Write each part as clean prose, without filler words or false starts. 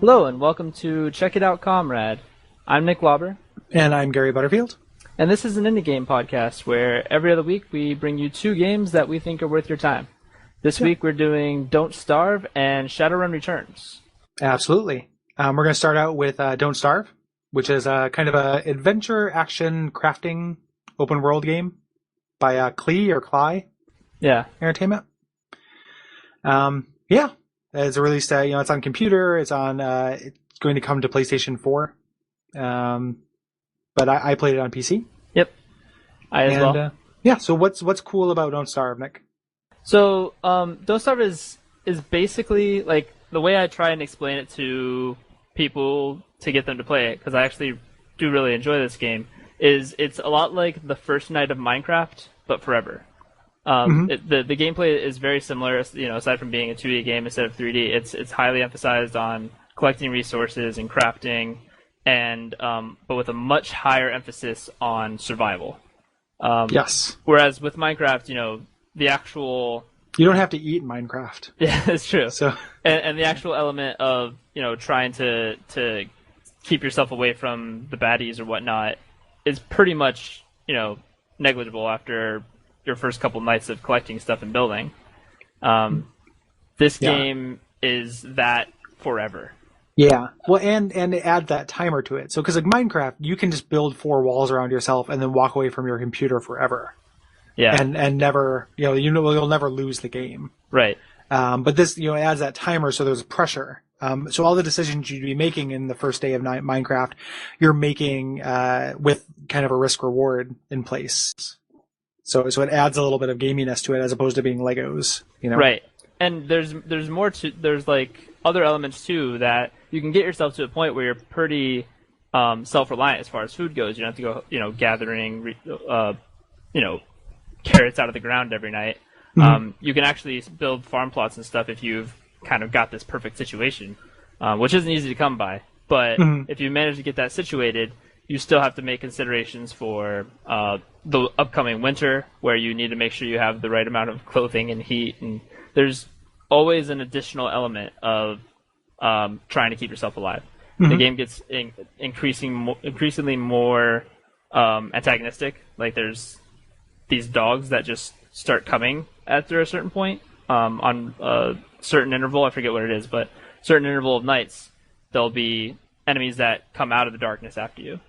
Hello and welcome to Check It Out Comrade. I'm Nick Lauber. And I'm Gary Butterfield. And this is an indie game podcast where every other week we bring you two games that we think are worth your time. This week we're doing Don't Starve and Shadowrun Returns. Absolutely. We're going to start out with Don't Starve, which is kind of a adventure action crafting open world game by Cly Entertainment. It's released. It's on computer. It's on. It's going to come to PlayStation 4. But I played it on PC. Yep, I as well. So what's cool about Don't Starve, Nick? So Don't Starve is basically like the way I try and explain it to people to get them to play it, because I actually do really enjoy this game. It's a lot like the first night of Minecraft, but forever. The gameplay is very similar, aside from being a 2D game instead of 3D. It's highly emphasized on collecting resources and crafting, and but with a much higher emphasis on survival. Yes. Whereas with Minecraft, the actual... You don't have to eat in Minecraft. Yeah, that's true. So and the actual element of, trying to keep yourself away from the baddies or whatnot is pretty much, negligible after your first couple nights of collecting stuff and building. This game is that forever. Yeah. Well, and add that timer to it. So, because like Minecraft, you can just build 4 walls around yourself and then walk away from your computer forever. Yeah. And never, you'll never lose the game. Right. But this, adds that timer, so there's pressure. So all the decisions you'd be making in the first day of Minecraft, you're making with kind of a risk reward in place. So it adds a little bit of gaminess to it as opposed to being Legos, Right. And there's more to, there's like other elements too that you can get yourself to a point where you're pretty self-reliant as far as food goes. You don't have to go, gathering, carrots out of the ground every night. You can actually build farm plots and stuff if you've kind of got this perfect situation, which isn't easy to come by. But if you manage to get that situated, you still have to make considerations for the upcoming winter, where you need to make sure you have the right amount of clothing and heat. And there's always an additional element of trying to keep yourself alive. The game gets increasingly more antagonistic. Like there's these dogs that just start coming after a certain point on a certain interval. I forget what it is, but certain interval of nights, there'll be enemies that come out of the darkness after you.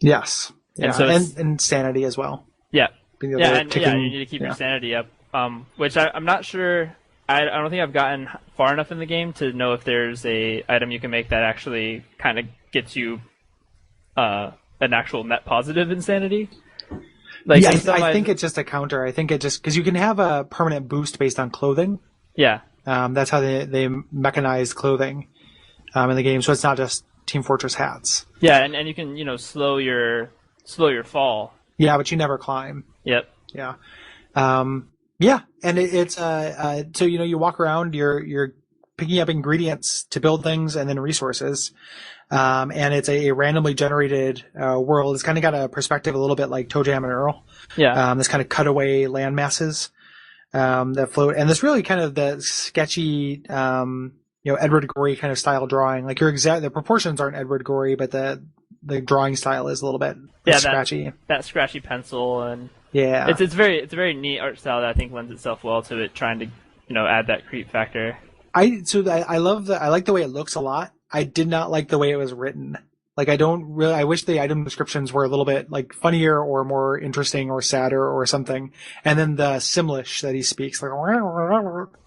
Yes. And and sanity as well. Yeah. You need to keep your sanity up, which I'm not sure. I don't think I've gotten far enough in the game to know if there's a item you can make that actually kind of gets you an actual net positive insanity. Like, yeah, I think it's just a counter. I think it just because you can have a permanent boost based on clothing. Yeah. That's how they mechanize clothing in the game. So it's not just Team Fortress hats. Yeah, and you can slow your fall. Yeah, but you never climb. Yep. Yeah. And it's so you walk around, you're picking up ingredients to build things and then resources. And it's a randomly generated world. It's kind of got a perspective a little bit like ToeJam and Earl. Yeah. This kind of cutaway land masses that float, and this really kind of the sketchy, Edward Gorey kind of style drawing. Like the proportions aren't Edward Gorey, but the drawing style is a little bit scratchy. That scratchy pencil, and yeah, it's a very neat art style that I think lends itself well to it trying to add that creep factor. I like the way it looks a lot. I did not like the way it was written. Like I wish the item descriptions were a little bit like funnier or more interesting or sadder or something. And then the Simlish that he speaks, like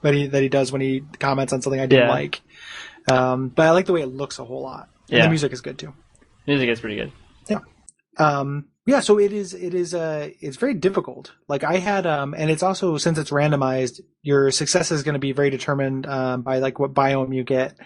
that he does when he comments on something I didn't like. But I like the way it looks a whole lot. And the music is good too. Music is pretty good. Yeah. So it's very difficult. Like I had, and it's also, since it's randomized, your success is going to be very determined by like what biome you get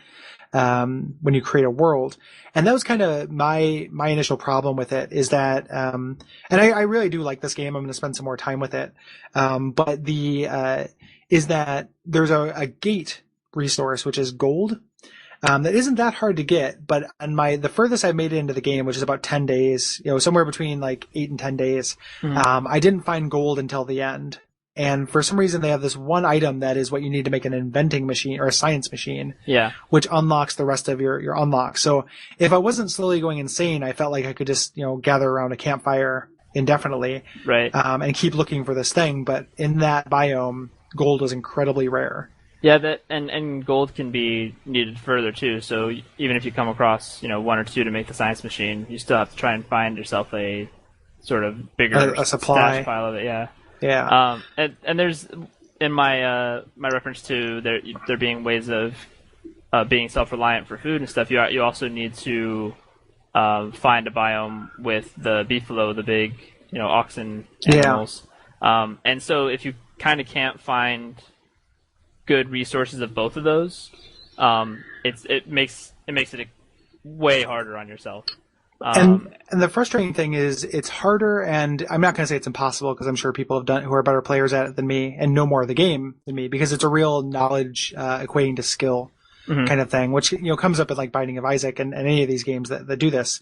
when you create a world. And that was kind of my initial problem with it, is that, and I really do like this game. I'm going to spend some more time with it. But is that there's a gate resource, which is gold. That isn't that hard to get, but on the furthest I've made it into the game, which is about 10 days, somewhere between like 8 and 10 days, I didn't find gold until the end. and for some reason they have this one item that is what you need to make an inventing machine or a science machine. Yeah. Which unlocks the rest of your unlocks. So if I wasn't slowly going insane, I felt like I could just, gather around a campfire indefinitely. Right. And keep looking for this thing. But in that biome, gold was incredibly rare. Yeah, that and gold can be needed further too. So even if you come across, one or two to make the science machine, you still have to try and find yourself a sort of bigger a supply stash pile of it. Yeah. Yeah. And there's in my my reference to there being ways of being self-reliant for food and stuff. You also need to find a biome with the beefalo, the big oxen animals. Yeah. And so if you kind of can't find good resources of both of those, it makes it way harder on yourself. And the frustrating thing is it's harder, and I'm not going to say it's impossible because I'm sure people have done who are better players at it than me and know more of the game than me, because it's a real knowledge equating to skill kind of thing, which comes up with like Binding of Isaac and any of these games that do this.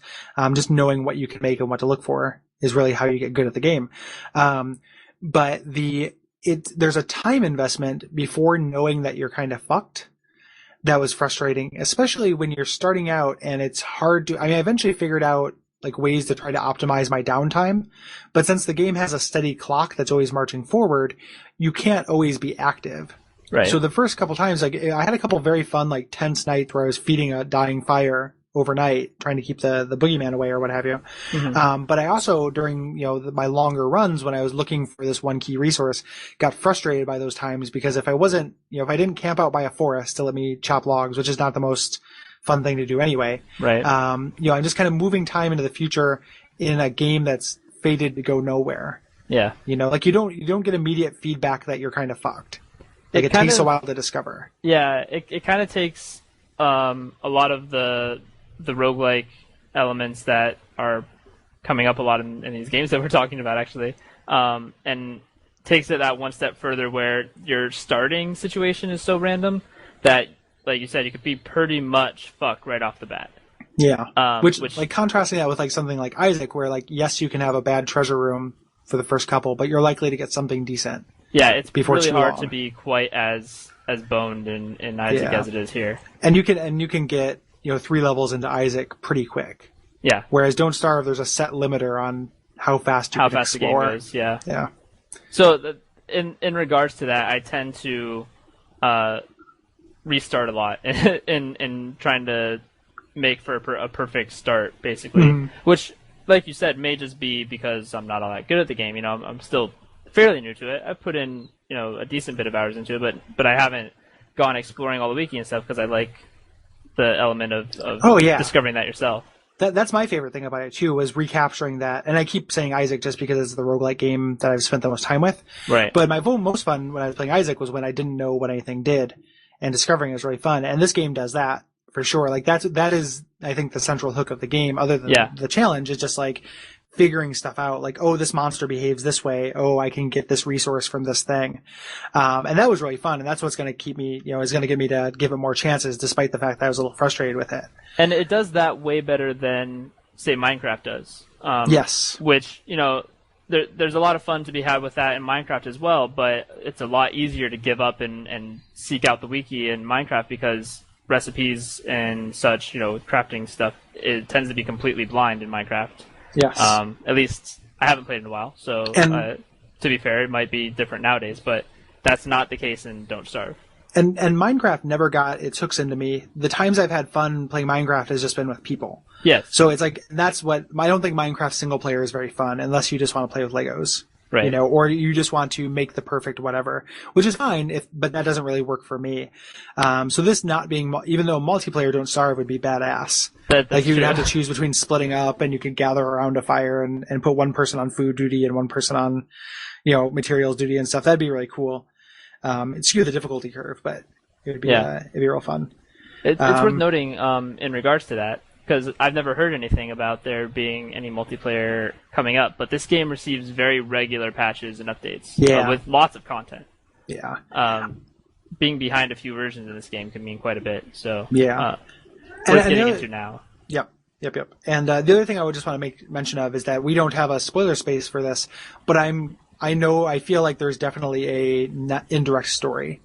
Just knowing what you can make and what to look for is really how you get good at the game. But there's a time investment before knowing that you're kind of fucked. That was frustrating, especially when you're starting out and it's hard to, I eventually figured out like ways to try to optimize my downtime, but since the game has a steady clock that's always marching forward, you can't always be active. Right. So the first couple times, like I had a couple very fun, like tense nights where I was feeding a dying fire overnight, trying to keep the boogeyman away or what have you. Mm-hmm. But I also, during my longer runs, when I was looking for this one key resource, got frustrated by those times, because if I wasn't, if I didn't camp out by a forest to let me chop logs, which is not the most fun thing to do anyway. Right. I'm just kind of moving time into the future in a game that's fated to go nowhere. Yeah. Like you don't get immediate feedback that you're kind of fucked. Like it takes a while to discover. Yeah. It kind of takes a lot of the roguelike elements that are coming up a lot in these games that we're talking about, actually, and takes it that one step further, where your starting situation is so random that, like you said, you could be pretty much fucked right off the bat. Yeah. Which like contrasting that with like something like Isaac, where like, yes, you can have a bad treasure room for the first couple, but you're likely to get something decent. Yeah, it's really hard to be quite as boned in Isaac as it is here. And you can get 3 levels into Isaac pretty quick. Yeah. Whereas Don't Starve, there's a set limiter on how fast you can explore. The game goes, yeah. Yeah. So in regards to that, I tend to restart a lot in trying to make for a perfect start, basically. Which, like you said, may just be because I'm not all that good at the game. I'm still fairly new to it. I've put in a decent bit of hours into it, but I haven't gone exploring all the wiki and stuff because I like the element of discovering that yourself. That's my favorite thing about it too, was recapturing that. And I keep saying Isaac just because it's the roguelike game that I've spent the most time with. Right. But my most fun when I was playing Isaac was when I didn't know what anything did, and discovering it was really fun. And this game does that for sure. Like that is I think the central hook of the game, other than the challenge, is just like figuring stuff out, like, oh, this monster behaves this way. Oh, I can get this resource from this thing. And that was really fun. And that's what's going to keep me, is going to get me to give it more chances, despite the fact that I was a little frustrated with it. And it does that way better than, say, Minecraft does. Yes. Which, there's a lot of fun to be had with that in Minecraft as well, but it's a lot easier to give up and seek out the wiki in Minecraft, because recipes and such, crafting stuff, it tends to be completely blind in Minecraft. Yes. At least I haven't played in a while, so to be fair, it might be different nowadays, but that's not the case in Don't Starve. And Minecraft never got its hooks into me. The times I've had fun playing Minecraft has just been with people. Yes. So it's like, I don't think Minecraft single player is very fun unless you just want to play with Legos. Right. Or you just want to make the perfect whatever, which is fine, but that doesn't really work for me. So this not being, even though multiplayer Don't Starve would be badass. Like you would have to choose between splitting up, and you could gather around a fire and put one person on food duty and one person on, materials duty and stuff. That'd be really cool. It'd skew the difficulty curve, but it'd be real fun. It's worth noting, in regards to that, because I've never heard anything about there being any multiplayer coming up, but this game receives very regular patches and updates with lots of content. Yeah. Being behind a few versions of this game can mean quite a bit. So worth getting into now. Yep. And the other thing I would just want to make mention of is that we don't have a spoiler space for this, but I'm I feel like there's definitely a indirect story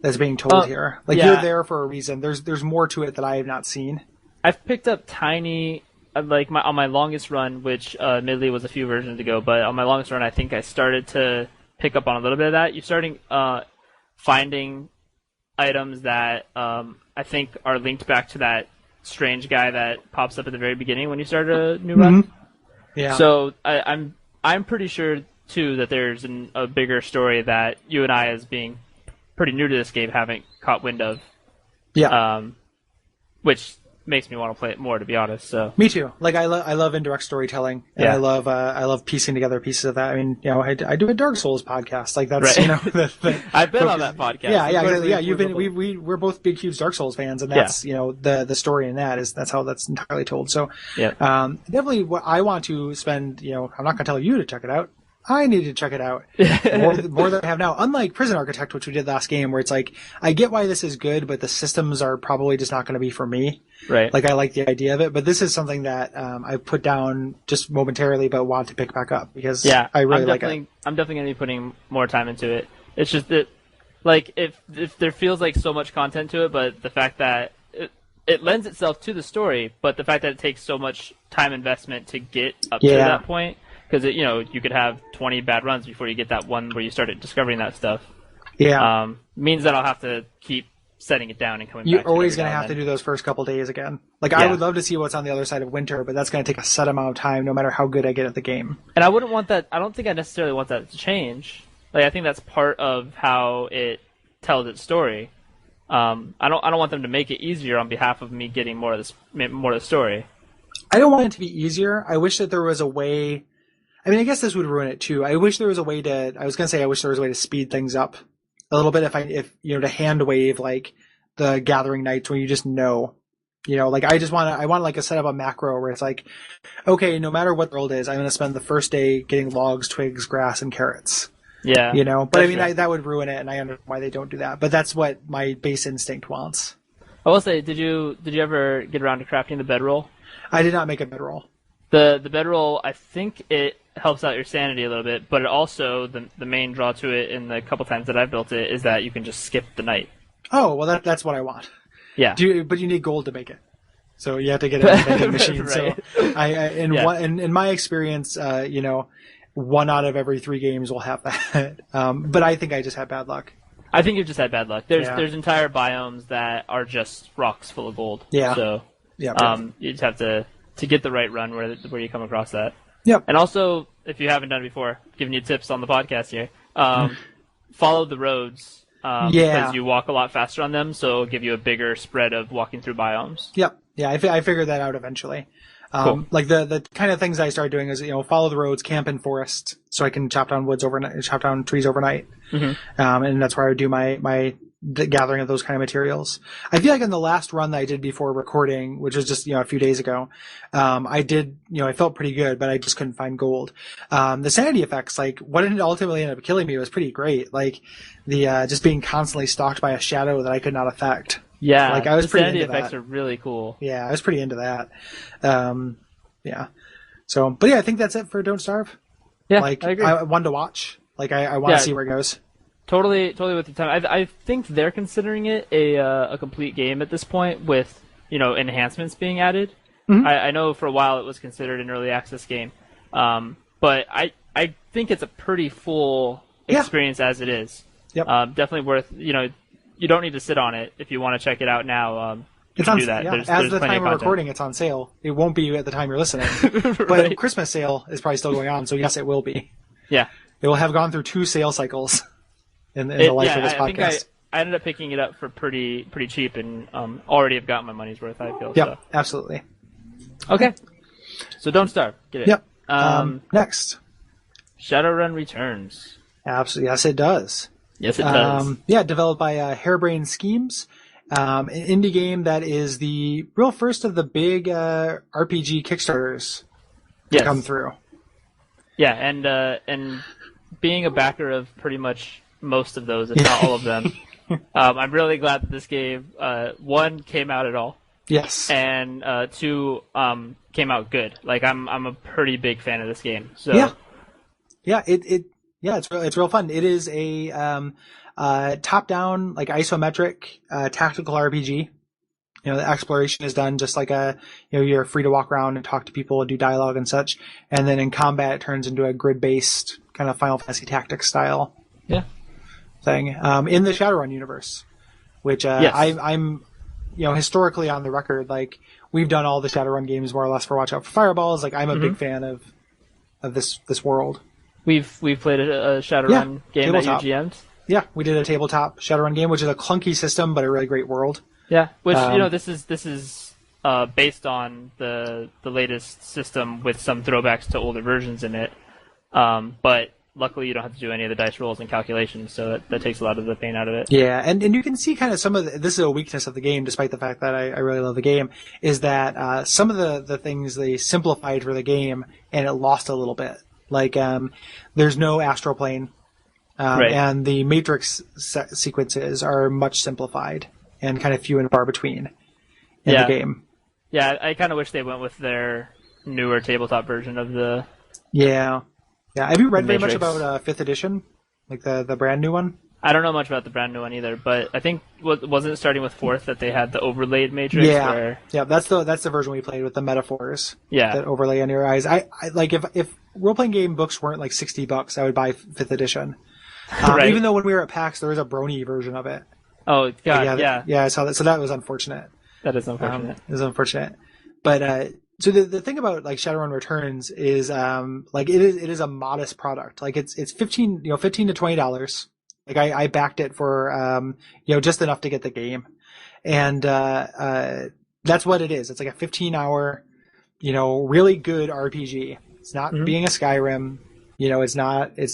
that's being told here. Like you're there for a reason. There's more to it that I have not seen. I've picked up tiny, like on my longest run, which admittedly was a few versions ago, but on my longest run, I think I started to pick up on a little bit of that. You're starting finding items that I think are linked back to that strange guy that pops up at the very beginning when you start a new run. Yeah. So I'm pretty sure too that there's a bigger story that you and I, as being pretty new to this game, haven't caught wind of. Yeah. Which makes me want to play it more, to be honest. So me too. Like I love indirect storytelling, and I love piecing together pieces of that. I mean, I do a Dark Souls podcast. Like that's right. I've been on that podcast. Yeah, exactly. Yeah, you've been. We're both big, huge Dark Souls fans, and that's the story in that's how that's entirely told. So definitely, what I want to spend. I'm not going to tell you to check it out. I need to check it out more than I have now. Unlike Prison Architect, which we did last game, where it's like, I get why this is good, but the systems are probably just not going to be for me. Right. Like, I like the idea of it, but this is something that I put down just momentarily, but want to pick back up because I really like it. I'm definitely going to be putting more time into it. It's just that, like, if there feels like so much content to it, but the fact that it lends itself to the story, but the fact that it takes so much time investment to get up to that point. Because you could have 20 bad runs before you get that one where you started discovering that stuff. Yeah. Means that I'll have to keep setting it down and coming You're back. You're always going to have to do those first couple days again. Like, I would love to see what's on the other side of winter, but that's going to take a set amount of time no matter how good I get at the game. And I wouldn't want that. I don't think I necessarily want that to change. Like, I think that's part of how it tells its story. I don't want them to make it easier on behalf of me getting more of the story. I don't want it to be easier. I wish that there was a way. I mean, I guess this would ruin it too. I wish there was a way to speed things up a little bit. If to hand wave like the Gathering Nights, where you just like I want like a set of a macro where it's like, okay, no matter what the world is, I'm going to spend the first day getting logs, twigs, grass, and carrots. Yeah. But I mean, that would ruin it, and I understand why they don't do that. But that's what my base instinct wants. I will say, did you ever get around to crafting the bedroll? I did not make a bedroll. The bedroll, I think it helps out your sanity a little bit, but it also, the main draw to it in the couple times that I've built it is that you can just skip the night. Oh, well, that's what I want. Yeah. But you need gold to make it. So you have to get a vending machine. Right. So in my experience, 1 out of every 3 games will have that. But I think I just had bad luck. I think you've just had bad luck. There's entire biomes that are just rocks full of gold. Yeah. So you just have to get the right run where you come across that. Yep. And also, if you haven't done it before, giving you tips on the podcast here, follow the roads because you walk a lot faster on them, so it'll give you a bigger spread of walking through biomes. Yep. Yeah, I figured that out eventually. Cool. Like the kind of things I started doing is follow the roads, camp in forest, so I can chop down trees overnight, and that's where I would do my gathering of those kind of materials. I feel like in the last run that I did before recording, which was just a few days ago, I did I felt pretty good, but I just couldn't find gold. The sanity effects, like what ultimately ended up killing me, was pretty great. Like the just being constantly stalked by a shadow that I could not affect. Yeah, like I was pretty sanity into effects that. are really cool. Yeah, I was pretty into that. Yeah. So, but yeah, I think that's it for Don't Starve. Yeah, like I agree. I want to watch. Like I want to see where it goes. Totally with your time. I think they're considering it a complete game at this point with enhancements being added. Mm-hmm. I know for a while it was considered an early access game, but I think it's a pretty full experience as it is. Yep. Definitely worth. You don't need to sit on it if you want to check it out now. It's on, do that. Yeah. There's As the plenty time of of recording, it's on sale. It won't be at the time you're listening. Right. But Christmas sale is probably still going on, so yes, it will be. Yeah. It will have gone through 2 sale cycles in the life of this podcast. I think I ended up picking it up for pretty cheap and already have gotten my money's worth, I feel. Yep, so. absolutely. Okay. So Don't Starve. Get it. Yep. Next. Shadowrun returns. Absolutely. Yes, it does. Yes, it does. Developed by Harebrained Schemes. An indie game that is the real first of the big RPG Kickstarters to come through. Yeah, and being a backer of pretty much most of those, if not all of them, I'm really glad that this game, 1, came out at all. Yes. And 2, came out good. Like I'm a pretty big fan of this game. So yeah, it Yeah, it's real fun. It is a top-down, like isometric tactical RPG. You know, the exploration is done just like you're free to walk around and talk to people and do dialogue and such. And then in combat, it turns into a grid-based kind of Final Fantasy Tactics style thing in the Shadowrun universe, which Yes. I'm, historically on the record, like we've done all the Shadowrun games more or less for Watch Out for Fireballs. Like I'm a big fan of this world. We've played a Shadowrun game tabletop. that you GM'd. Yeah, we did a tabletop Shadowrun game, which is a clunky system but a really great world. Yeah, which this is based on the latest system with some throwbacks to older versions in it. But luckily, you don't have to do any of the dice rolls and calculations, so that takes a lot of the pain out of it. Yeah, and you can see kind of some of this is a weakness of the game, despite the fact that I really love the game, is that some of the things they simplified for the game and it lost a little bit. Like there's no astral plane, and the matrix sequences are much simplified and kind of few and far between in the game. Yeah, I kind of wish they went with their newer tabletop version of the. Yeah. Have you read very Matrix. much about 5th edition, like the brand new one? I don't know much about the brand new one either, but I think wasn't it starting with 4th that they had the overlaid matrix? Yeah, that's the version we played with the metaphors. Yeah, that overlay on your eyes. I like if role playing game books weren't like $60, I would buy 5th edition. Right. Even though when we were at PAX, there was a brony version of it. Oh God, yeah. I saw that. So that was unfortunate. That is unfortunate. It was unfortunate, but so the thing about like Shadowrun Returns is like it is a modest product. Like it's $15 to $20. Like I backed it for just enough to get the game, and that's what it is. It's like a 15-hour, really good RPG. It's not being a Skyrim. It's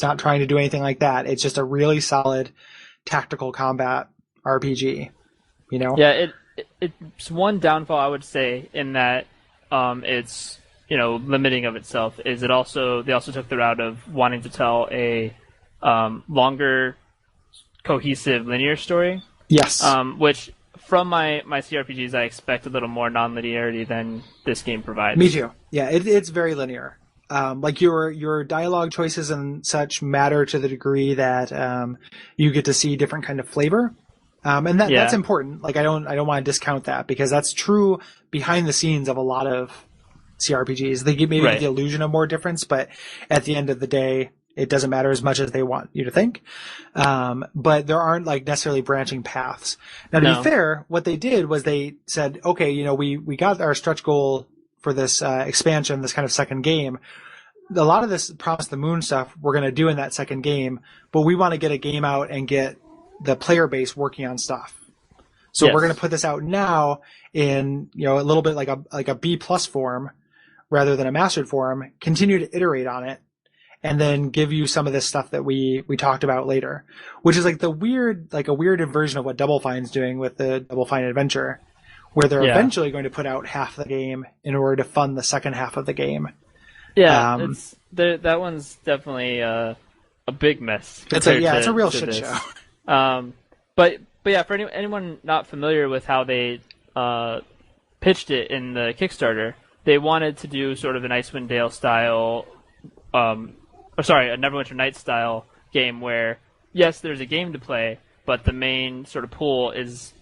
not trying to do anything like that. It's just a really solid tactical combat RPG. Yeah, it's one downfall I would say in that it's limiting of itself is they also took the route of wanting to tell a longer cohesive linear story. Yes. Which from my CRPGs I expect a little more non-linearity than this game provides. Me too. Yeah, it's very linear. Like your dialogue choices and such matter to the degree that you get to see different kind of flavor. And that's important. Like I don't want to discount that because that's true behind the scenes of a lot of CRPGs. They maybe get the illusion of more difference, but at the end of the day, it doesn't matter as much as they want you to think. But there aren't like necessarily branching paths. Now, to be fair, what they did was they said, okay, we got our stretch goal for this expansion, this kind of second game. A lot of this Promise the Moon stuff we're going to do in that second game, but we want to get a game out and get the player base working on stuff. So we're going to put this out now in, a little bit like a B+ form rather than a mastered form, continue to iterate on it, and then give you some of this stuff that we talked about later, which is like a weird version of what Double Fine's doing with the Double Fine Adventure, where they're eventually going to put out half the game in order to fund the second half of the game. Yeah, that one's definitely a big mess. It's a real shit show. But yeah, for anyone not familiar with how they pitched it in the Kickstarter, they wanted to do sort of an Icewind Dale style, a Neverwinter Nights style game where, yes, there's a game to play, but the main sort of pool is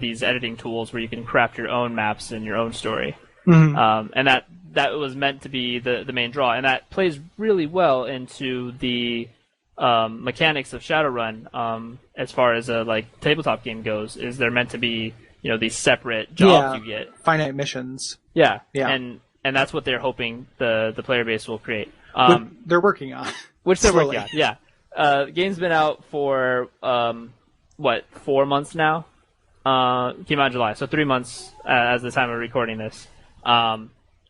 these editing tools where you can craft your own maps and your own story. Mm-hmm. And that was meant to be the main draw, and that plays really well into the mechanics of Shadowrun as far as a tabletop game goes. Is they're meant to be these separate jobs you get, finite missions. Yeah, and that's what they're hoping the player base will create. They're working on, which they're working on. Yeah, the game's been out for 4 months now. Came out in July, so 3 months as the time of recording this.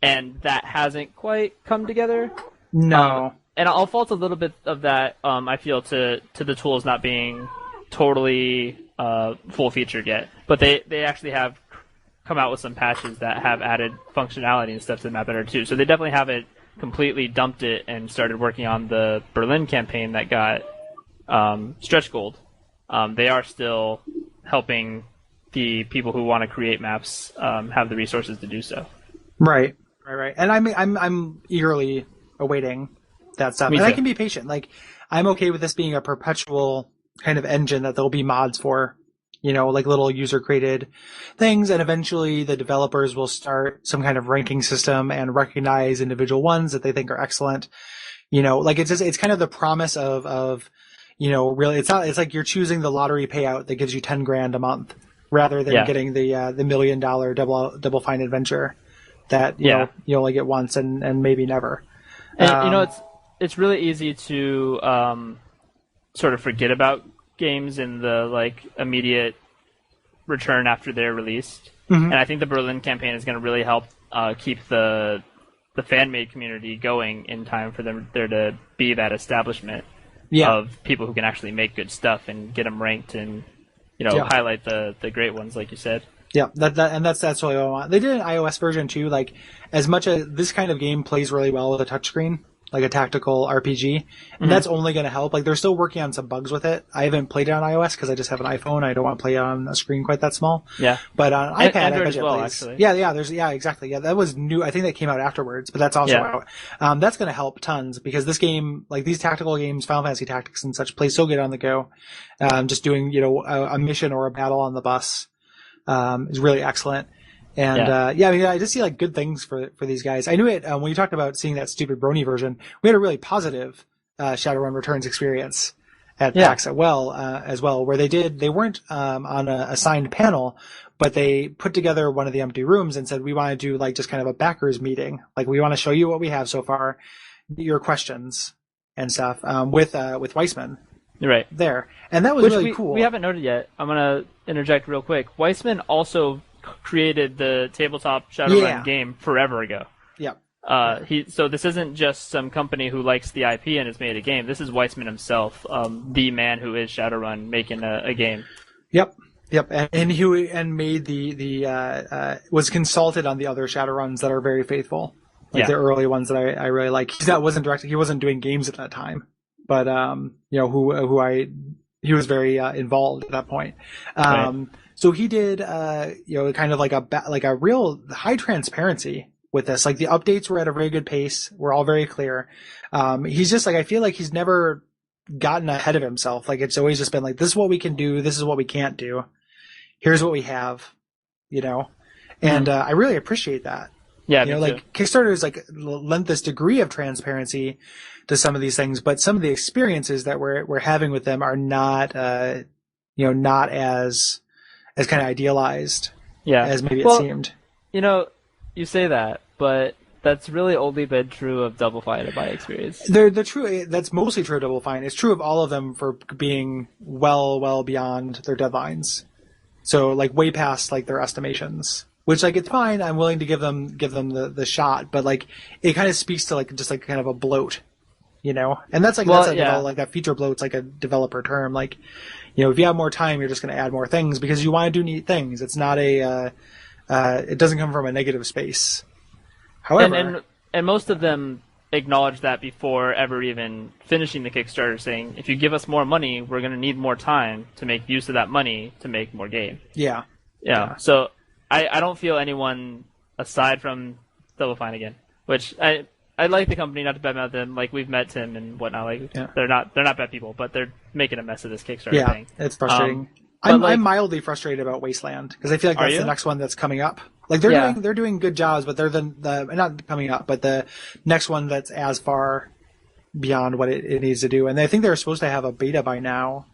And that hasn't quite come together. No. And I'll fault a little bit of that, I feel, to the tools not being totally full featured yet. But they actually have come out with some patches that have added functionality and stuff to the map editor too. So they definitely haven't completely dumped it and started working on the Berlin campaign that got stretch gold. They are still helping the people who want to create maps have the resources to do so. Right. And I'm eagerly awaiting that stuff. And I can be patient. Like I'm okay with this being a perpetual kind of engine that there'll be mods for, like little user created things. And eventually the developers will start some kind of ranking system and recognize individual ones that they think are excellent. Like it's kind of the promise of, really, it's like you're choosing the lottery payout that gives you 10 grand a month rather than getting the $1 million Double Fine adventure that, you only get once and maybe never. And, it's really easy to, sort of forget about games in the immediate return after they're released. And I think the Berlin campaign is going to really help keep the fan-made community going in time for there to be that establishment of people who can actually make good stuff and get them ranked and highlight the great ones, like you said. Yeah, that's really what I want. They did an iOS version too. Like, as much as this kind of game plays really well with a touchscreen, like a tactical RPG, and that's only going to help. Like, they're still working on some bugs with it. I haven't played it on iOS because I just have an iPhone. I don't want to play it on a screen quite that small. Yeah, but on iPad, Android I bet as it well, plays. actually. Yeah, exactly. Yeah, that was new. I think that came out afterwards, but that's also out. That's going to help tons because this game, like these tactical games, Final Fantasy Tactics and such, play so good on the go. Just doing a mission or a battle on the bus is really excellent. And I just see good things for these guys. I knew it when you talked about seeing that stupid Brony version. We had a really positive Shadowrun Returns experience at PAX as well, where they weren't on a assigned panel, but they put together one of the empty rooms and said we want to do just kind of a backers meeting. Like, we want to show you what we have so far, your questions and stuff with Weissman. Right there, and that was really cool. We haven't noted yet. I'm gonna interject real quick. Weissman also created the tabletop Shadowrun game forever ago. Yep. So this isn't just some company who likes the IP and has made a game. This is Weissman himself, the man who is Shadowrun, making a game. Yep. And made was consulted on the other Shadowruns that are very faithful, the early ones that I really like. That wasn't directed. He wasn't doing games at that time, but he was very involved at that point. Right. So he did, kind of like a real high transparency with this. Like, the updates were at a very good pace. We're all very clear. He's just I feel like he's never gotten ahead of himself. Like, it's always just been this is what we can do. This is what we can't do. Here's what we have, and I really appreciate that. Yeah, me too. Kickstarter's lent this degree of transparency to some of these things, but some of the experiences that we're having with them are not, not as kind of idealized as maybe it seemed. You say that, but that's really only been true of Double Fine in my experience. They're true. That's mostly true of Double Fine. It's true of all of them for being well beyond their deadlines. So way past their estimations. Which it's fine. I'm willing to give them the shot, but it kind of speaks to just kind of a bloat, And that's that feature bloat's a developer term. If you have more time, you're just going to add more things because you want to do neat things. It's not it doesn't come from a negative space. However, and most of them acknowledge that before ever even finishing the Kickstarter, saying if you give us more money, we're going to need more time to make use of that money to make more game. Yeah. So. I don't feel anyone aside from Double Fine again, which I like the company, not to badmouth them. We've met Tim and whatnot. They're not bad people, but they're making a mess of this Kickstarter thing. Yeah, it's frustrating. I'm mildly frustrated about Wasteland because I feel like that's the next one that's coming up. They're doing good jobs, but they're the not coming up, but the next one that's as far beyond what it needs to do. And I think they're supposed to have a beta by now.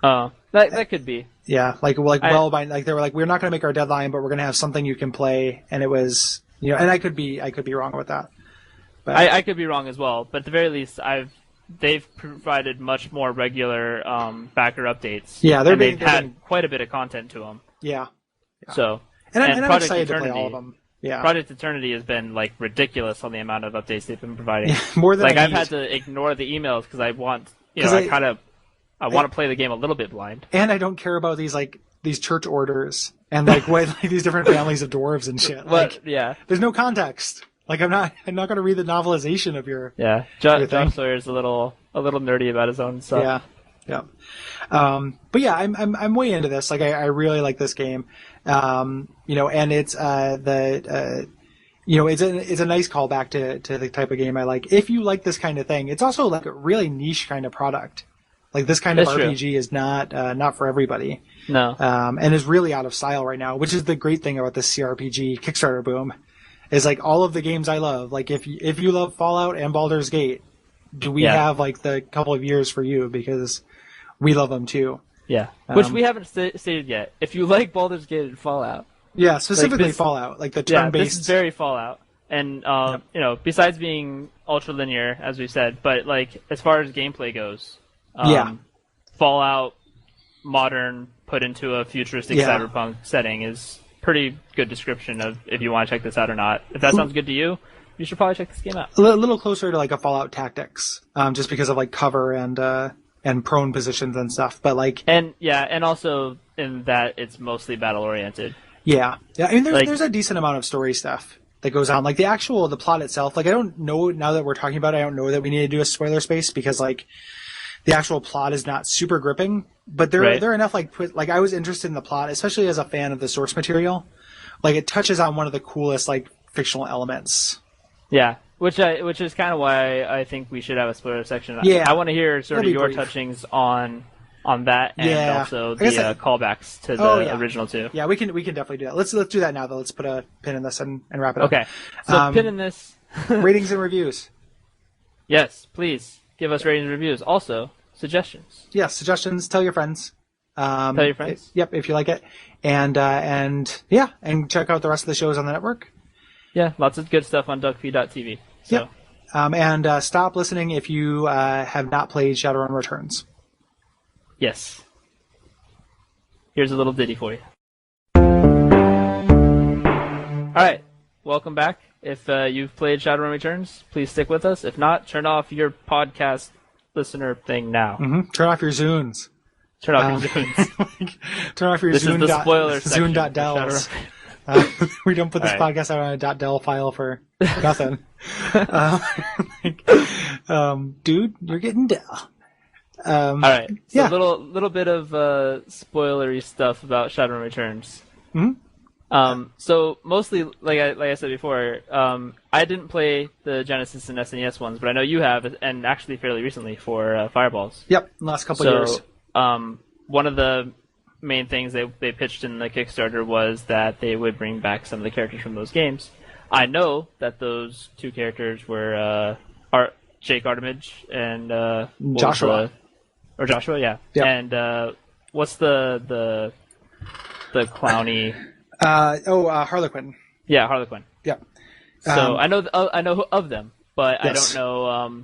Oh, that could be. Yeah, they were we're not going to make our deadline, but we're going to have something you can play, and it was, and I could be wrong with that. But I could be wrong as well, but at the very least, they've provided much more regular backer updates. Yeah, they've had quite a bit of content to them. Yeah. So, and I'm excited to play all of them. Yeah. Project Eternity has been ridiculous on the amount of updates they've been providing. Yeah, more than I've had to ignore the emails because I want, I want to play the game a little bit blind. And I don't care about these church orders and these different families of dwarves and shit. There's no context. I'm not going to read the novelization of your John Sawyer's a little nerdy about his own stuff. Yeah. But yeah, I'm way into this. I really like this game. And it's it's a nice callback to the type of game I like. If you like this kind of thing, it's also like a really niche kind of product. Like this kind of RPG is not for everybody. No. And is really out of style right now, which is the great thing about this CRPG Kickstarter boom. Is like all of the games I love. Like if you love Fallout and Baldur's Gate, do we have like the couple of years for you, because we love them too. Yeah. Which we haven't stated yet. If you like Baldur's Gate and Fallout. Yeah, specifically Fallout, like the turn-based. Yeah, this is very Fallout. And, besides being ultra-linear, as we said, but, like, as far as gameplay goes, Fallout modern put into a futuristic cyberpunk setting is pretty good description of if you want to check this out or not. If that sounds good to you, you should probably check this game out. A little closer to, like, a Fallout Tactics, just because of, like, cover and prone positions and stuff, but, like... And also in that it's mostly battle-oriented. Yeah. I mean, there's a decent amount of story stuff that goes on. Like, the plot itself, like, I don't know, now that we're talking about it, I don't know that we need to do a spoiler space, because, like, the actual plot is not super gripping, but there are enough, like, I was interested in the plot, especially as a fan of the source material. Like, it touches on one of the coolest, like, fictional elements. Yeah. Which is kind of why I think we should have a spoiler section. Yeah. I want to hear sort of your touchings on that, and also the callbacks to the original too. Yeah, we can definitely do that. Let's do that now, though. Let's put a pin in this and wrap it up. Okay, so pin in this. Ratings and reviews. Yes, please give us ratings and reviews. Also, suggestions. Yes, suggestions. Tell your friends. Tell your friends. If you like it, and check out the rest of the shows on the network. Yeah, lots of good stuff on Duckfeed.tv. So. Yep. And stop listening if you have not played Shadowrun Returns. Yes. Here's a little ditty for you. Alright, welcome back. If you've played Shadowrun Returns, please stick with us. If not, turn off your podcast listener thing now. Mm-hmm. Turn off your Zunes. Turn off your Zunes. Turn off your this Zune. This is the spoiler section. Zune.dells. We don't put this podcast out on a .del file for nothing. Dude, you're getting Del. All right. So a little bit of spoilery stuff about Shadowrun Returns. Mm-hmm. So mostly, like I said before, I didn't play the Genesis and SNES ones, but I know you have, and actually fairly recently for Fireballs. Yep, last couple of years. One of the main things they pitched in the Kickstarter was that they would bring back some of the characters from those games. I know that those two characters were Jake Armitage and Joshua. Joshua, yeah. Yep. And what's the clowny? Harlequin. Yeah, Harlequin. Yep. So I know of them, but yes. I don't know.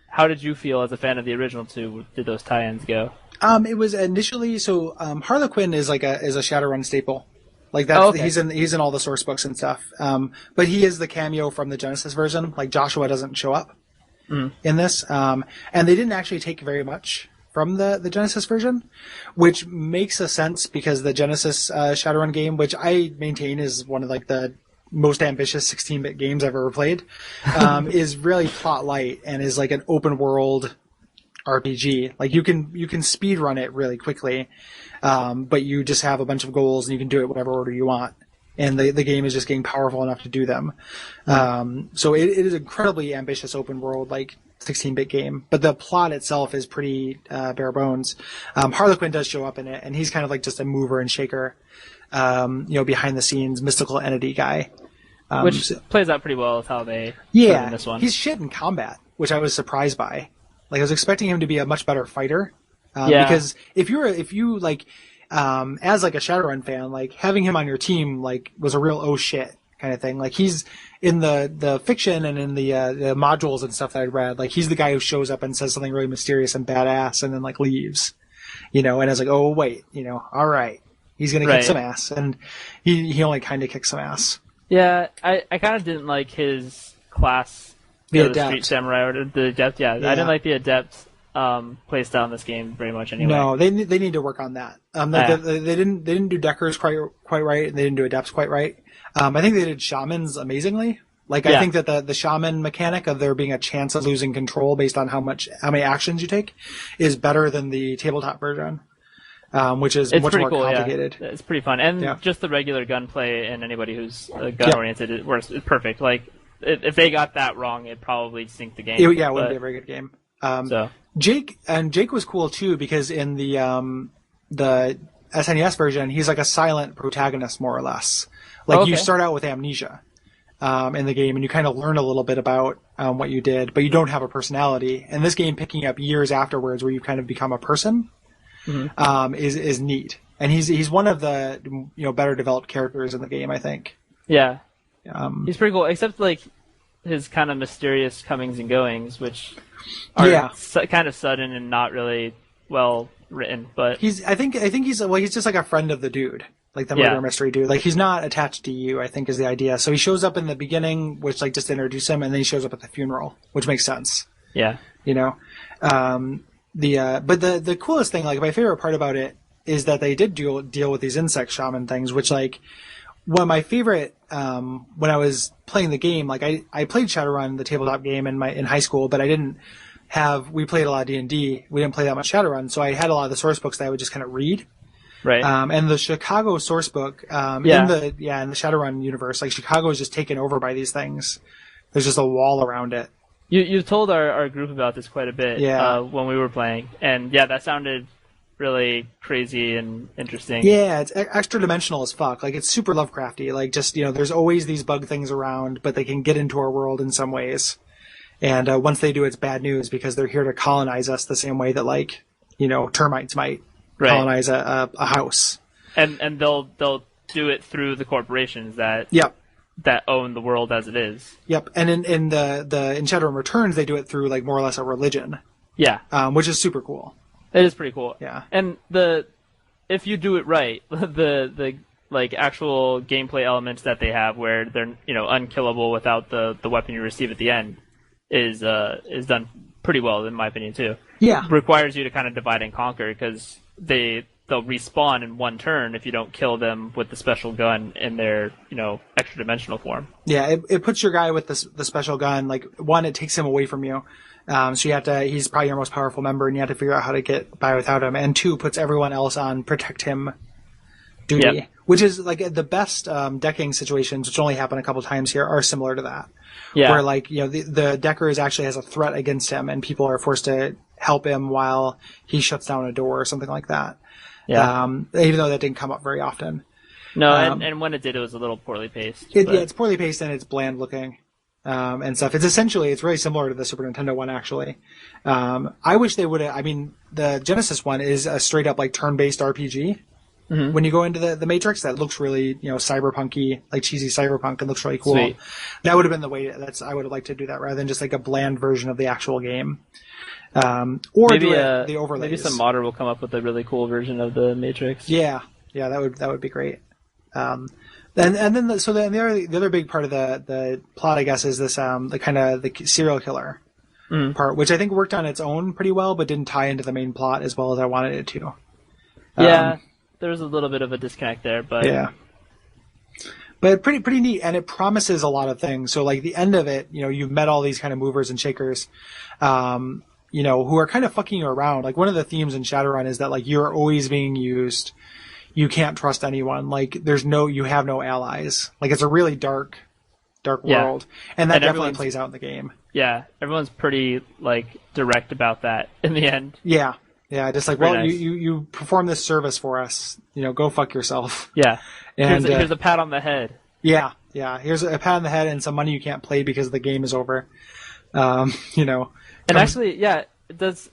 How did you feel as a fan of the original two? Did those tie-ins go? It was initially Harlequin is like a Shadowrun staple. Like that's he's in all the source books and stuff. But he is the cameo from the Genesis version. Like Joshua doesn't show up in this. And they didn't actually take very much from the Genesis version, which makes a sense because the Genesis Shadowrun game, which I maintain is one of like the most ambitious 16-bit games I've ever played, is really plot light and is like an open world RPG. Like you can speed run it really quickly, but you just have a bunch of goals and you can do it whatever order you want. And the game is just getting powerful enough to do them. So it is an incredibly ambitious open world, like 16-bit game, but the plot itself is pretty bare bones. Harlequin does show up in it, and he's kind of like just a mover and shaker, behind the scenes mystical entity guy. Which plays out pretty well with how they put in this one. He's shit in combat, which I was surprised by. Like I was expecting him to be a much better fighter, because if you like as like a Shadowrun fan, like having him on your team like was a real oh shit kind of thing. Like he's in the fiction and in the modules and stuff that I read, like he's the guy who shows up and says something really mysterious and badass and then like leaves, and I was like, oh wait, all right, he's gonna kick some ass, and he only kind of kicks some ass. Yeah, I kind of didn't like his class, the Street Samurai or the Adept. Yeah, I didn't like the Adept playstyle in this game very much anyway. No, they need to work on that. They didn't do Deckers quite right, and they didn't do Adepts quite right. I think they did Shamans amazingly. Like I think that the Shaman mechanic of there being a chance of losing control based on how many actions you take is better than the tabletop version. which is It's much pretty more cool, complicated. Yeah. It's pretty fun, and just the regular gunplay and anybody who's gun oriented, it's perfect. Like if they got that wrong, it'd probably sink the game. It wouldn't be a very good game. Jake was cool too because in the SNES version, he's like a silent protagonist more or less. Like you start out with amnesia in the game, and you kind of learn a little bit about what you did, but you don't have a personality. And this game, picking up years afterwards, where you kind of become a person, is neat. And he's one of the better developed characters in the game, I think. Yeah, he's pretty cool. Except like his kind of mysterious comings and goings, which are kind of sudden and not really well written. But I think he's just like a friend of the dude. Like the murder mystery dude. Like he's not attached to you, I think is the idea. So he shows up in the beginning, which like just to introduce him, and then he shows up at the funeral, which makes sense. Yeah. But the coolest thing, like my favorite part about it is that they did deal with these insect shaman things, which like one of my favorite when I was playing the game, like I played Shadowrun, the tabletop game in high school, but we played a lot of D&D. We didn't play that much Shadowrun, so I had a lot of the source books that I would just kind of read. Right. And the Chicago source book, in the Shadowrun universe, like Chicago is just taken over by these things. There's just a wall around it. You told our group about this quite a bit when we were playing, and that sounded really crazy and interesting. Yeah, it's extra dimensional as fuck. Like it's super Lovecrafty. Like just there's always these bug things around, but they can get into our world in some ways. And once they do, it's bad news because they're here to colonize us the same way that like termites might. Colonize a house, and they'll do it through the corporations that own the world as it is. Yep, and in Shadowrun Returns, they do it through like more or less a religion. Yeah, which is super cool. It is pretty cool. Yeah, and if you do it right, the like actual gameplay elements that they have, where they're unkillable without the weapon you receive at the end, is done pretty well in my opinion too. Yeah, requires you to kind of divide and conquer because they'll respawn in one turn if you don't kill them with the special gun in their extra dimensional form. Yeah, it puts your guy with the special gun, like one, it takes him away from you, so you have to. He's probably your most powerful member, and you have to figure out how to get by without him. And two, puts everyone else on protect him duty, which is like the best decking situations, which only happen a couple times here, are similar to that. Yeah, where like the decker actually has a threat against him, and people are forced to help him while he shuts down a door or something like that. Yeah. Even though that didn't come up very often. No, and when it did, it was a little poorly paced. It's poorly paced and it's bland looking and stuff. It's really similar to the Super Nintendo one, actually. I wish they would have. I mean, the Genesis one is a straight up like turn-based RPG. Mm-hmm. When you go into the Matrix, that looks really cyberpunky, like cheesy cyberpunk, and looks really cool. Sweet. That would have been the way. I would have liked to do that rather than just like a bland version of the actual game. Or maybe the overlays. Maybe some modder will come up with a really cool version of the Matrix. Yeah, that would be great. And then the other big part of the plot, I guess, is this the kind of the serial killer part, which I think worked on its own pretty well, but didn't tie into the main plot as well as I wanted it to. Yeah, there was a little bit of a disconnect there, but But pretty neat, and it promises a lot of things. So like the end of it, you've met all these kind of movers and shakers. Who are kind of fucking you around. Like one of the themes in Shadowrun is that like you're always being used. You can't trust anyone. Like you have no allies. Like it's a really dark world, and that definitely plays out in the game. Yeah, everyone's pretty like direct about that in the end. Yeah, just like nice. You perform this service for us. Go fuck yourself. Yeah, and here's a pat on the head. Yeah. Here's a pat on the head and some money you can't play because the game is over. And actually, it does.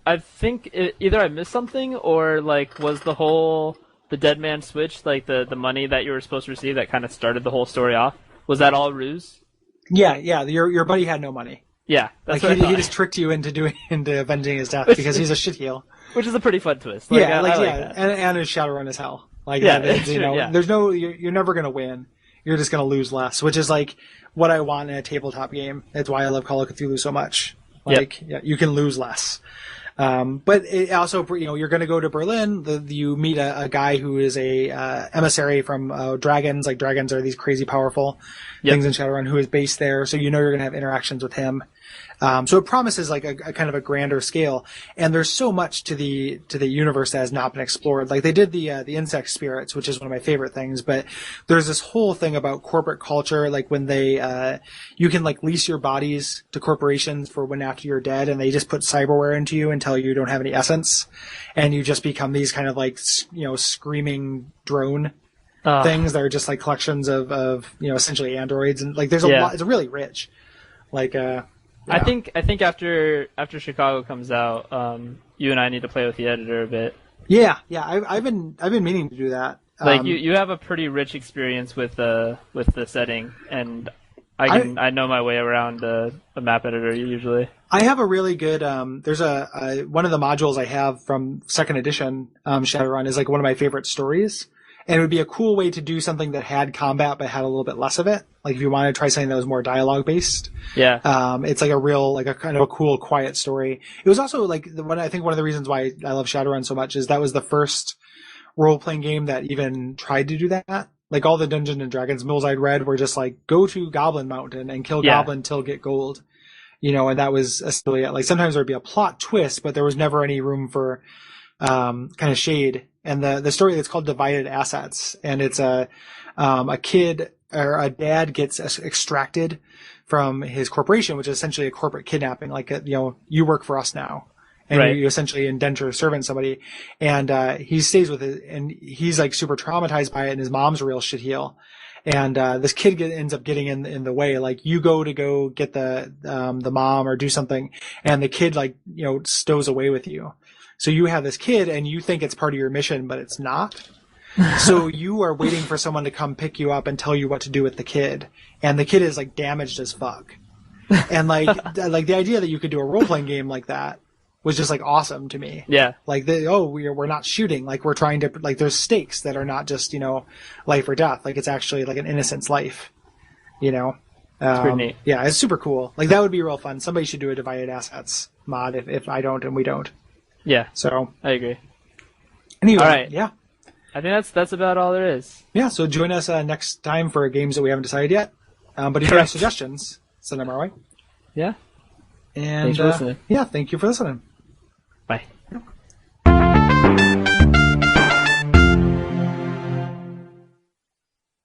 I think either I missed something or like was the dead man switch, like the money that you were supposed to receive that kind of started the whole story off. Was that all ruse? Yeah. Your buddy had no money. Yeah, that's like he just tricked you into avenging his death because he's a shitheel. Which is a pretty fun twist. Like, and his Shadowrun as hell. Like there's you're never gonna win. You're just gonna lose less, which is like what I want in a tabletop game. That's why I love Call of Cthulhu so much. Like, you can lose less. But it also, you're going to go to Berlin. You meet a guy who is a emissary from dragons. Like dragons are these crazy powerful things in Shadowrun, who is based there. So you're going to have interactions with him. So it promises like a kind of a grander scale, and there's so much to the universe that has not been explored. Like they did the insect spirits, which is one of my favorite things, but there's this whole thing about corporate culture, like when they you can like lease your bodies to corporations for when after you're dead, and they just put cyberware into you until you don't have any essence, and you just become these kind of like screaming drone things that are just like collections of essentially androids, and like there's a lot. It's really rich. Like yeah. I think after Chicago comes out, you and I need to play with the editor a bit. Yeah. I've been meaning to do that. Like you have a pretty rich experience with the setting, and I know my way around a map editor usually. I have a really good. There's a one of the modules I have from second edition Shadowrun is like one of my favorite stories. And it would be a cool way to do something that had combat but had a little bit less of it. Like if you wanted to try something that was more dialogue based. Yeah. It's like a kind of a cool, quiet story. It was also like I think one of the reasons why I love Shadowrun so much is that was the first role playing game that even tried to do that. Like all the Dungeons and Dragons mills I'd read were just like go to Goblin Mountain and kill Goblin till get gold. And that was essentially it. Like sometimes there'd be a plot twist, but there was never any room for kind of shade. And the story that's called Divided Assets, and it's a kid or a dad gets extracted from his corporation, which is essentially a corporate kidnapping. Like you work for us now, and you essentially indenture servant somebody, and he stays with it, and he's like super traumatized by it, and his mom's a real shitheel. And this kid ends up getting in the way. Like you go get the mom or do something, and the kid stows away with you. So you have this kid and you think it's part of your mission, but it's not. So you are waiting for someone to come pick you up and tell you what to do with the kid. And the kid is like damaged as fuck. And like the idea that you could do a role-playing game like that was just like awesome to me. Yeah. Like we're not shooting. Like we're trying to, like there's stakes that are not just, life or death. Like it's actually like an innocent's life, It's pretty neat. Yeah, it's super cool. Like that would be real fun. Somebody should do a Divided Assets mod if I don't and we don't. Yeah, so I agree. Anyway, all right. Yeah, I think that's about all there is. Yeah, so join us next time for games that we haven't decided yet. But if you have suggestions, send them our way. Yeah. And thanks for listening. Yeah, thank you for listening. Bye.